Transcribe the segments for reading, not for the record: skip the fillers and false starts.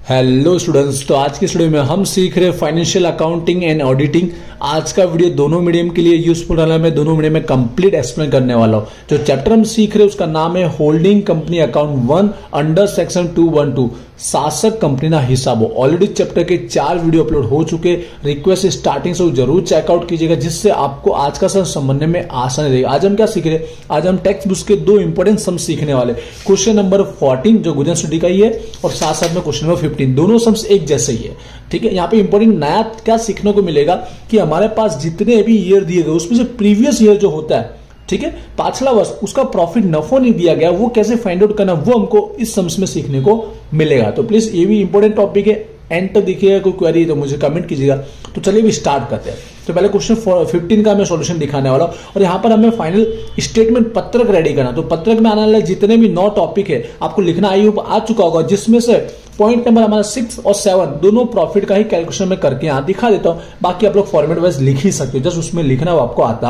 Hello students, तो आज की स्टूडियो में हम सीख रहे फाइनेंशियल अकाउंटिंग एंड ऑडिटिंग। आज का वीडियो दोनों मीडियम के लिए यूजफुल रहना है। मैं दोनों मीडियम में कंप्लीट एक्सप्लेन करने वाला हूं। जो चैप्टर हम सीख रहे हैं उसका नाम है holding company account 1 under section 212 शासक कंपनी ना हिसाब हो। ऑलरेडी चैप्टर के 4 वीडियो अपलोड हो चुके। रिक्वेस्ट स्टार्टिंग से जरूर चेकआउट कीजिएगा, जिससे आपको आज का सम समझने में आसानी रहेगी। आज हम क्या सीख रहे हैं? आज हम टेक्स्ट बुक के 2 इंपॉर्टेंट सम सीखने वाले। क्वेश्चन नंबर 14 जो गुजरात स्टडी का ही है, और साथ साथ में क्वेश्चन नंबर 15। दोनों सम्स एक जैसे ही है, ठीक है। यहाँ पे इंपॉर्टेंट नया क्या सीखने को मिलेगा कि हमारे पास जितने भी ईयर दिए गए उसमें से प्रीवियस ईयर जो होता है, ठीक है, पाछला वर्ष, उसका प्रॉफिट नफा नहीं दिया गया, वो कैसे फाइंड आउट करना, वो हमको इस सम्स में सीखने को मिलेगा। तो प्लीज ये भी इंपॉर्टेंट टॉपिक है, एंड तक देखिएगा। कोई क्वेरी है तो मुझे कमेंट कीजिएगा। तो चलिए भी स्टार्ट करते हैं। तो पहले क्वेश्चन 15 का मैं सॉल्यूशन दिखाने वाला हूं, और यहाँ पर हमें फाइनल स्टेटमेंट पत्रक रेडी करना। तो पत्रक में आने वाले जितने भी 9 टॉपिक है आपको लिखना आ चुका होगा, जिसमें से पॉइंट नंबर हमारा 6 और 7 दोनों प्रॉफिट का ही कैलकुलेशन में करके यहाँ दिखा देता हूं। बाकी आप लोग फॉर्मेट वाइज लिख ही सकते हो, जस्ट उसमें लिखना आपको आता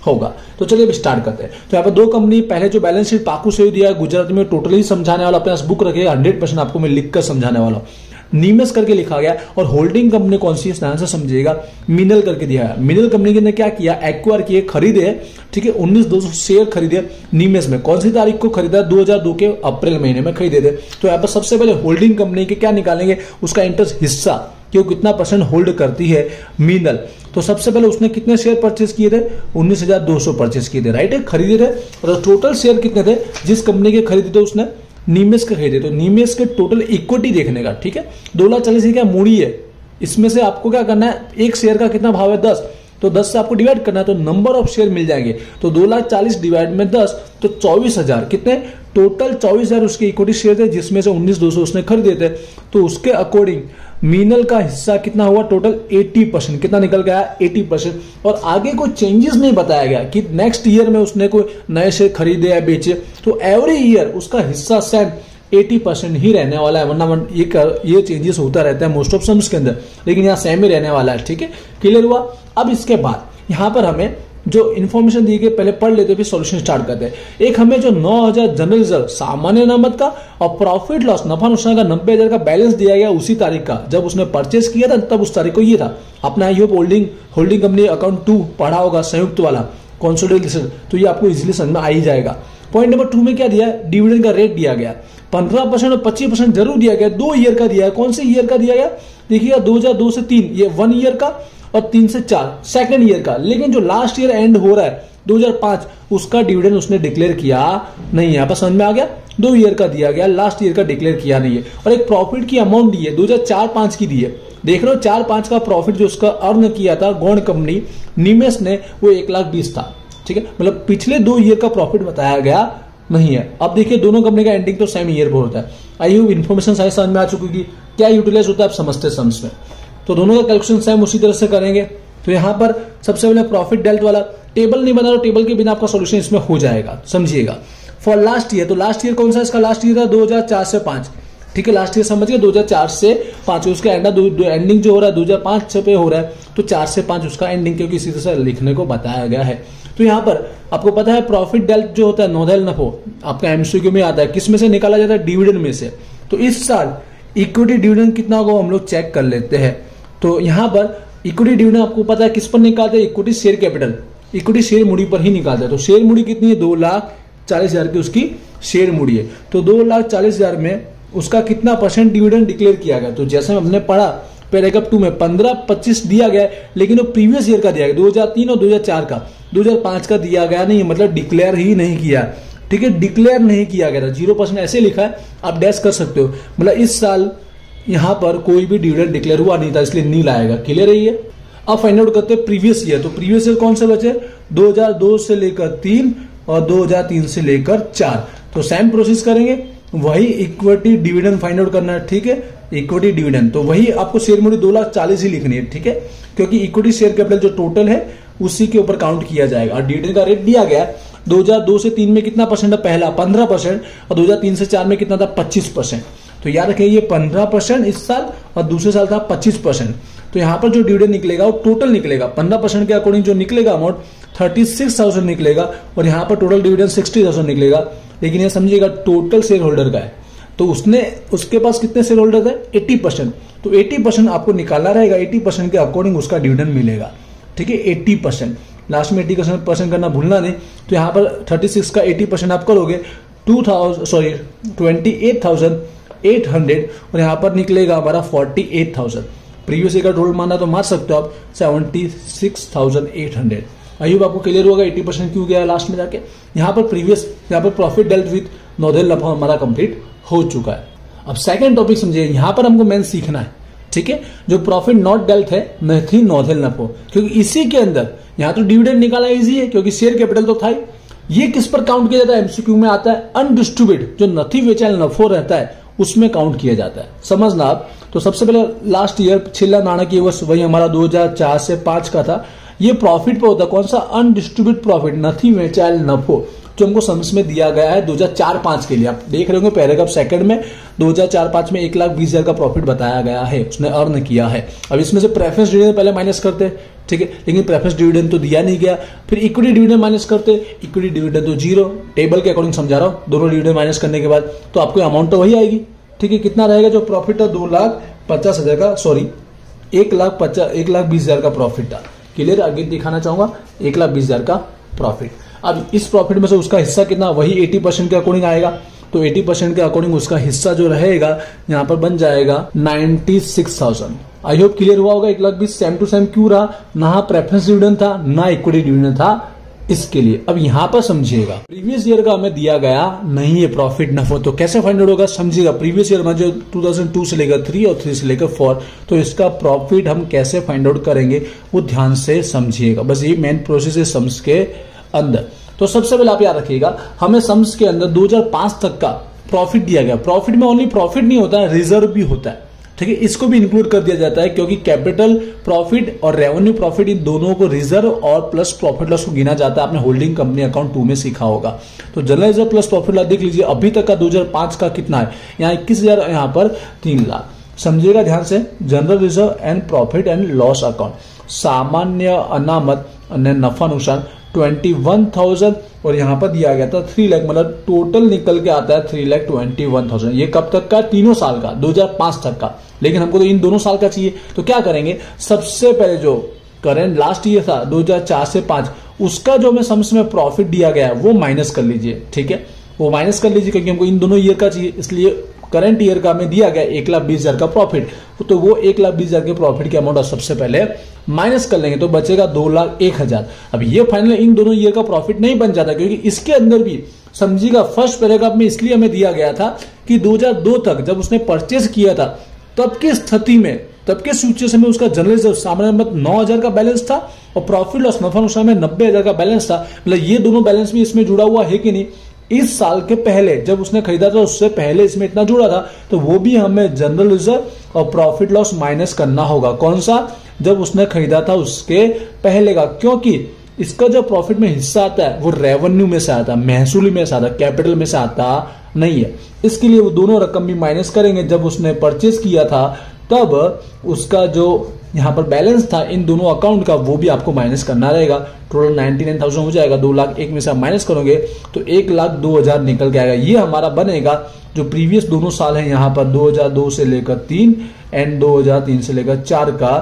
होगा। तो चलिए अब स्टार्ट करते हैं। तो यहाँ पर 2 कंपनी, पहले जो बैलेंस शीट पाकू से दिया है, गुजराती में टोटली समझाने वाला, अपने पास बुक रखे 100% आपको मैं लिखकर समझाने वाला हूँ। नीमेस करके लिखा गया, और होल्डिंग कंपनी कौन सी है ध्यान से समझिएगा, मिनल करके दिया है। मिनल कंपनी ने क्या किया, एक्वायर किए, खरीदे, ठीक है, 19,200 शेयर खरीदे नीमेस में। कौन सी तारीख को खरीदा? 2002 के अप्रैल महीने में खरीदे थे। तो यहाँ पर सबसे पहले होल्डिंग कंपनी के क्या निकालेंगे, उसका इंटरेस्ट हिस्सा, कि वो कितना % होल्ड करती है मिनल। तो सबसे पहले उसने कितने शेयर परचेज किए थे? 19,200 परचेज किए थे, राइट है, खरीदे थे। और टोटल शेयर कितने थे जिस कंपनी के खरीदे थे उसने? नीमेस के खरीदे। तो नीमेस के टोटल इक्विटी देखने का, ठीक है, 2,40,000 क्या मूड़ी है। इसमें से आपको क्या करना है, एक शेयर का कितना भाव है? 10। तो 10 से आपको डिवाइड करना है, तो नंबर ऑफ शेयर मिल जाएंगे। तो 2,40,000 डिवाइड में 10 तो 24,000, कितने टोटल 24,000 उसके इक्विटी शेयर थे, जिसमें से 19,200 उसने खरीदे थे। तो उसके अकॉर्डिंग मिनल का हिस्सा कितना हुआ? टोटल 80%। कितना निकल गया? 80%। और आगे कोई चेंजेस नहीं बताया गया कि नेक्स्ट ईयर में उसने कोई नए शेयर खरीदे या बेचे। तो एवरी ईयर उसका हिस्सा सेम 80% ही रहने वाला है, वरना ये चेंजेस होता रहता है मोस्ट ऑफ सम्स के अंदर, लेकिन यहाँ सेम ही रहने वाला है, ठीक है। क्लियर हुआ? अब इसके बाद यहाँ पर हमें जो इन्फॉर्मेशन दी गई पहले पढ़ लेते, फिर सॉल्यूशन स्टार्ट करते हैं। एक हमें जो 9,000 जनरल रिजर्व सामान्य अनामत का, और प्रॉफिट लॉस नफा नुकसान का 90,000 का बैलेंस दिया गया उसी तारीख का, जब उसने परचेस किया था तब उस तारीख को ये था। अपना I hope holding company account 2 पढ़ा होगा, संयुक्त वाला कंसोलिडेटेड, तो ये आपको इजिली समझ में आ ही जाएगा। पॉइंट नंबर 2 में क्या दिया है? डिविडेंड का रेट दिया गया 15% और 25% जरूर दिया गया। 2 ईयर का दिया है। कौन से ईयर का दिया गया? देखिएगा 2002 से 3 ये 1 ईयर का, और 3 से 4 सेकंड ईयर का। लेकिन जो लास्ट ईयर एंड हो रहा है 2005, उसका डिविडेंड उसने डिक्लेयर किया नहीं है। यहाँ पर समझ में आ गया? 2 ईयर का दिया गया, लास्ट ईयर का डिक्लेयर किया नहीं है। और एक प्रॉफिट की अमाउंट दी है 2004-5 की दी है। देख रहे हो 4-5 का प्रॉफिट जो उसका अर्न किया था गौण कंपनी नीमेस ने, वो 1,20,000 था, ठीक है। मतलब पिछले 2 ईयर का प्रॉफिट बताया गया नहीं है। अब देखिए दोनों कंपनी का एंडिंग तो सेम ईयर पर होता है। आई होप इन्फॉर्मेशन सारी समझ में आ चुकी कि क्या यूटिलाइज होता है, आप समझते सम्स में। तो दोनों का कैलकुलेशन सेम उसी तरह से करेंगे। तो यहाँ पर सबसे पहले प्रॉफिट डेल्ट वाला टेबल नहीं बना रहा, टेबल के बिना आपका सॉल्यूशन इसमें हो जाएगा, समझिएगा। फॉर लास्ट ईयर, तो लास्ट ईयर कौन सा? इसका लास्ट ईयर था 2004 से 5, ठीक है। लास्ट ईयर समझिए 2004 से 5, उसका एंडिंग जो हो रहा है 2005 पे हो रहा है, तो 4 से 5 उसका एंडिंग, क्योंकि इसी तरह से लिखने को बताया गया है। तो यहाँ पर आपको पता है प्रॉफिट डेल्ट जो होता है, नोधल नफो, आपका एमसीक्यू में आता है, किस में से निकाला जाता है? डिविडेंड में से। तो इस साल इक्विटी डिविडेंड कितना होगा हम लोग चेक कर लेते हैं। तो यहाँ पर इक्विटी डिविडेंड आपको पता है किस पर निकालते हैं? Equity share capital, equity share Moody पर ही निकालते हैं। तो शेयर मूडी कितनी है? 2,40,000 की उसकी शेयर मूडी है। तो 2,40,000 में उसका कितना % डिविडेंड डिक्लेयर किया गया? तो जैसे हमने पढ़ा पैराग्राफ 2 में 15-25 दिया गया है, लेकिन वो प्रीवियस ईयर का दिया गया, 2003 और 2004 का, 2005 का दिया गया नहीं, मतलब डिक्लेयर ही नहीं किया, ठीक है। डिक्लेयर नहीं किया गया था, 0% ऐसे लिखा है, आप डैश कर सकते हो। मतलब इस साल यहाँ पर कोई भी डिविडेंड डिक्लेयर हुआ नहीं था, इसलिए नील आएगा। क्लियर है ये? अब फाइंड आउट करते हैं प्रीवियस ईयर। तो प्रीवियस ईयर कौन से बचे? 2002 से लेकर 3 और 2003 से लेकर 4। तो सेम प्रोसेस करेंगे, वही इक्विटी डिविडेंड फाइंड आउट करना है, ठीक है। इक्विटी डिविडेंड तो वही आपको शेयर मूडी 2,40,000 ही लिखनी है, ठीक है, क्योंकि इक्विटी शेयर कैपिटल जो टोटल है उसी के ऊपर काउंट किया जाएगा। और डिविडेंड का रेट दिया गया 2002 से 3 में कितना % है? पहला 15%, और 2003 से 4 में कितना था? 25%। तो याद रखिए ये 15% इस साल, और दूसरे साल था 25%। तो यहाँ पर जो डिविडेंड निकलेगा वो टोटल निकलेगा, 15% के अकॉर्डिंग जो निकलेगा अमाउंट 36,000 निकलेगा, और यहाँ पर टोटल डिविडेंड 60,000 निकलेगा। लेकिन ये समझिएगा टोटल शेयर होल्डर का है, तो उसके पास कितने शेयर होल्डर है 80%, तो 80% आपको निकालना रहेगा, 80% के अकॉर्डिंग उसका डिविडेंड मिलेगा। ठीक है, 80%, लास्ट में 80% करना भूलना नहीं। तो यहाँ पर 36 का 80% आप करोगे 28,800 और यहाँ पर निकलेगा हमारा 48,000। प्रीवियस ईयर का टोटल माना तो मार सकते हो आप 76,800। आई होप आपको क्लियर होगा 80% क्यों गया लास्ट में जाके। यहाँ पर प्रॉफिट डेल्ट विथ नॉर्दर्न नफा हमारा कंप्लीट हो चुका है। अब सेकंड टॉपिक समझिए, यहाँ पर हमको मेन सीखना है। ठीक है, जो प्रॉफिट नॉट डेल्ट है नहीं नॉर्दर्न नफा, क्योंकि इसी के अंदर यहाँ तो डिविडेंड निकाला इजी है क्योंकि शेयर कैपिटल तो था ही। ये किस पर काउंट किया जाता है, एमसीक्यू में आता है अनडिस्ट्रीब्यूटेड, जो नथी वेचायल नफो रहता है उसमें काउंट किया जाता है, समझना आप। तो सबसे पहले लास्ट ईयर छिल्ला नाणकीय वर्ष वही हमारा 2004 से 5 का था। ये प्रॉफिट पे होता है कौन सा, अनडिस्ट्रीब्यूटेड प्रॉफिट, नथी वेचायल नफो, जो हमको सम्स में दिया गया है 2004-5 के लिए। आप देख रहे होंगे पैराग्राफ सेकंड में 2004-5 में 1,20,000 का प्रॉफिट बताया गया है, उसने अर्न किया है। अब इसमें से प्रेफरेंस डिविडेंड पहले माइनस करते हैं, ठीक है, लेकिन प्रेफरेंस डिविडेंड तो दिया नहीं गया। फिर इक्विटी डिविडेंड माइनस करते, इक्विटी डिविडेंड तो 0, टेबल के अकॉर्डिंग समझा रहा हूं, दोनों डिविडेंड माइनस करने के बाद तो आपको अमाउंट तो वही आएगी। ठीक है, कितना रहेगा जो प्रॉफिट था 2,50,000 का, सॉरी 1,20,000 का प्रॉफिट था। क्लियर, आगे दिखाना चाहूंगा 1,20,000 का प्रॉफिट। अब इस प्रॉफिट में से उसका हिस्सा कितना, वही 80% के अकॉर्डिंग आएगा। तो 80% के अकॉर्डिंग उसका हिस्सा जो रहेगा यहाँ पर बन जाएगा 96,000। आई होप क्लियर हुआ होगा। 1,20,000 सेम टू सेम क्यों रहा, ना प्रेफरेंस डिविडेंड था ना इक्विटी डिविडेंड था इसके लिए। अब यहाँ पर समझिएगा, प्रीवियस ईयर का हमें दिया गया नहीं है प्रॉफिट नफो, तो कैसे फाइंड आउट होगा समझिएगा। प्रीवियस ईयर में जो 2002 से लेकर 3 और 3 से लेकर 4, तो इसका प्रॉफिट हम कैसे फाइंड आउट करेंगे वो ध्यान से समझिएगा। बस ये मेन प्रोसेस है सम्स के अंदर। तो सबसे पहले आप याद रखिएगा, हमें सम्स के अंदर 2005 तक का प्रॉफिट दिया गया। प्रॉफिट में ओनली प्रॉफिट नहीं होता है, रिजर्व भी होता है। ठीक है, इसको भी इंक्लूड कर दिया जाता है क्योंकि कैपिटल प्रॉफिट और रेवेन्यू प्रॉफिट इन दोनों को रिजर्व और प्लस प्रॉफिट लॉस को गिना जाता है। आपने होल्डिंग कंपनी अकाउंट 2 में सीखा होगा। तो general reserve plus profit loss देख लीजिए, अभी तक का 2005 का कितना है, यहाँ 21,000, यहाँ पर 3 लाख। समझिएगा ध्यान से, general reserve and profit and loss account, सामान्य अनामत नफा नुकसान 21,000 और यहां पर दिया गया था 3 लाख, मतलब टोटल निकल के आता है 3,21,000। ये कब तक का, तीनों साल का, 2005 तक का। लेकिन हमको तो इन दोनों साल का चाहिए, तो क्या करेंगे, सबसे पहले जो करेंट लास्ट ईयर था 2004 से 5, उसका जो हमें सम्स में प्रॉफिट दिया गया है वो माइनस कर लीजिए। ठीक है, वो माइनस कर लीजिए क्योंकि हमको इन दोनों ईयर का चाहिए, इसलिए करंट ईयर का हमें दिया गया 1,20,000 का प्रॉफिट, तो वो 1,20,000 के प्रॉफिट की अमाउंट सबसे पहले माइनस कर लेंगे, तो बचेगा 2,01,000। अब ये फाइनल इन दोनों ईयर का प्रॉफिट नहीं बन जाता क्योंकि इसके अंदर भी समझिएगा फर्स्ट पैराग्राफ में इसलिए हमें दिया गया था कि 2002 तक जब उसने परचेज किया था तब की स्थिति में, तब के सिचुएशन में उसका जनरल रिजर्व सामान्य 9,000 का बैलेंस था और प्रॉफिट लॉस नफा नुकसान में 90,000 का बैलेंस था। मतलब ये दोनों बैलेंस भी इसमें जुड़ा हुआ है कि नहीं। इस साल के पहले जब उसने खरीदा था उससे पहले इसमें इतना जुड़ा था, तो वो भी हमें जनरल रिजर्व और प्रॉफिट लॉस माइनस करना होगा। कौन सा, जब उसने खरीदा था उसके पहले का, क्योंकि इसका जो प्रॉफिट में हिस्सा आता है वो रेवेन्यू में से आता है, महसूली में से आता है, कैपिटल में से आता नहीं है। इसके लिए वो दोनों रकम भी माइनस करेंगे। जब उसने परचेज किया था तब उसका जो यहाँ पर बैलेंस था इन दोनों अकाउंट का वो भी आपको माइनस करना रहेगा। टोटल 99,000 हो जाएगा, 2,01,000 में से आप माइनस करोगे तो 1,02,000 निकल के आएगा। ये हमारा बनेगा जो प्रीवियस दोनों साल है यहाँ पर 2002 से लेकर 3 एंड 2003 से लेकर 4 का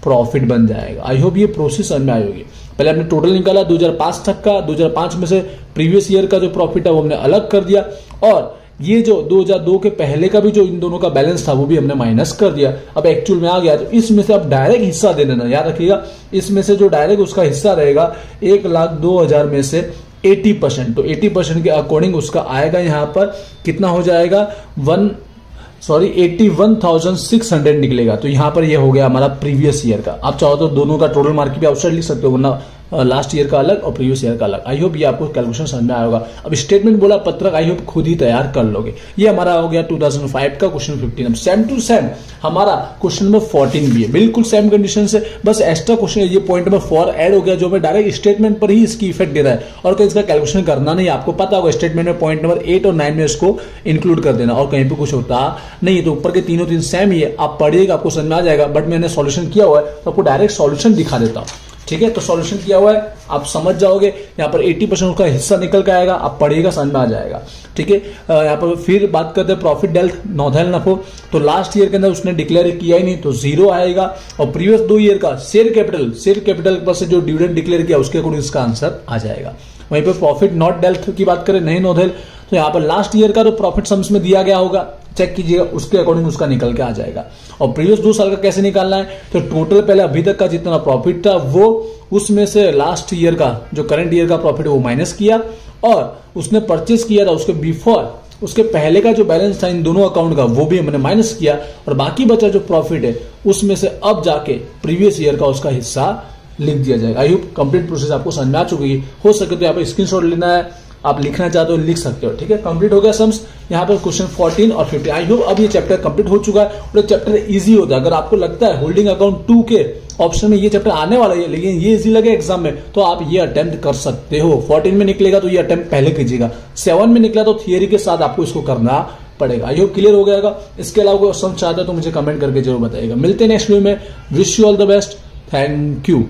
प्रॉफिट बन जाएगा। आई होप ये प्रोसेस समझ में आई होगी। पहले हमने टोटल निकाला 2005 तक का, 2005 में से प्रीवियस ईयर का जो प्रॉफिट है वो हमने अलग कर दिया और ये जो 2002 के पहले का भी जो इन दोनों का बैलेंस था वो भी हमने माइनस कर दिया। अब एक्चुअल में आ गया तो इसमें से आप डायरेक्ट हिस्सा दे देना, याद रखिएगा इसमें से जो डायरेक्ट उसका हिस्सा रहेगा 1,02,000 में से 80%, तो 80% के अकॉर्डिंग उसका आएगा यहाँ पर कितना हो जाएगा 81,600 निकलेगा। तो यहाँ पर ये हो गया हमारा प्रीवियस ईयर का। आप चाहो तो दोनों का टोटल मार्केट भी आउटसाइड लिख सकते हो, वरना लास्ट ईयर का अलग और प्रीवियस ईयर का अलग। आई होप ये आपको कैलकुलेशन समझ में आया होगा। अब स्टेटमेंट बोला पत्रक आई होप खुद ही तैयार कर लोगे। ये हमारा हो गया 2005 का क्वेश्चन 15। अब सेम टू सेम हमारा क्वेश्चन नंबर 14 भी है, बिल्कुल सेम कंडीशन से, बस एक्स्ट्रा क्वेश्चन ये पॉइंट नंबर 4 ऐड हो गया जो हमें डायरेक्ट स्टेटमेंट पर ही इसकी इफेक्ट दे रहा है और कहीं इसका कैलकुलेशन करना नहीं। आपको पता होगा स्टेटमेंट में पॉइंट नंबर 8 और 9 में इसको इंक्लूड कर देना और कहीं पर कुछ होता नहीं है। तो ऊपर के तीनों तीन सेम ही है, आप पढ़िएगा आपको समझ में आ जाएगा। बट मैंने सॉल्यूशन किया हुआ है तो आपको डायरेक्ट सॉल्यूशन दिखा देता हूं। ठीक है, तो सॉल्यूशन किया हुआ है, आप समझ जाओगे। यहाँ पर 80% उसका हिस्सा निकल के आएगा, आप पढ़िएगा समझ में आ जाएगा। ठीक है, यहाँ पर फिर बात करते हैं प्रॉफिट डेल्थ नौधैल नफो। तो लास्ट ईयर के अंदर उसने डिक्लेयर किया ही नहीं तो 0 आएगा, और प्रीवियस 2 ईयर का शेयर कैपिटल पर से जो डिविडेंड डिक्लेयर किया उसके अकॉर्डिंग इसका आंसर आ जाएगा। वहीं पर प्रॉफिट नॉट डेल्थ की बात करें नहीं नौधैल, तो यहाँ पर लास्ट ईयर का तो प्रॉफिट सम्स में दिया गया होगा, चेक कीजिएगा, उसके अकॉर्डिंग उसका निकल के आ जाएगा। और प्रीवियस 2 साल का कैसे निकालना है, तो टोटल पहले अभी तक का जितना प्रॉफिट था वो उसमें से लास्ट ईयर का जो करंट ईयर का प्रॉफिट है वो माइनस किया, और उसने परचेस किया था उसके बिफोर, उसके पहले का जो बैलेंस था इन दोनों अकाउंट का वो भी हमने माइनस किया, और बाकी बचा जो प्रॉफिट है उसमें से अब जाके प्रीवियस ईयर का उसका हिस्सा लिख दिया जाएगा। आई होप कंप्लीट प्रोसेस आपको समझ में आ चुकी है। हो सके तो यहाँ पर स्क्रीनशॉट लेना है, आप लिखना चाहते हो लिख सकते हो। ठीक है, कंप्लीट हो गया सम्स। यहाँ पर क्वेश्चन 14 और 15। आई होप अब ये चैप्टर कंप्लीट हो चुका है और ये चैप्टर इजी होता है। अगर आपको लगता है होल्डिंग अकाउंट 2 के ऑप्शन में ये चैप्टर आने वाला है लेकिन ये इजी लगे एग्जाम में, तो आप ये अटेम्प्ट कर सकते हो। 14 में निकलेगा तो ये अटेम्प्ट पहले कीजिएगा, 7 में निकला तो थियरी के साथ आपको इसको करना पड़ेगा। आई होप क्लियर हो गया। इसके अलावा कोई समझ चाहता है तो मुझे कमेंट करके जरूर बताइएगा। मिलते हैं नेक्स्ट वीडियो में। Wish you all the best. Thank you.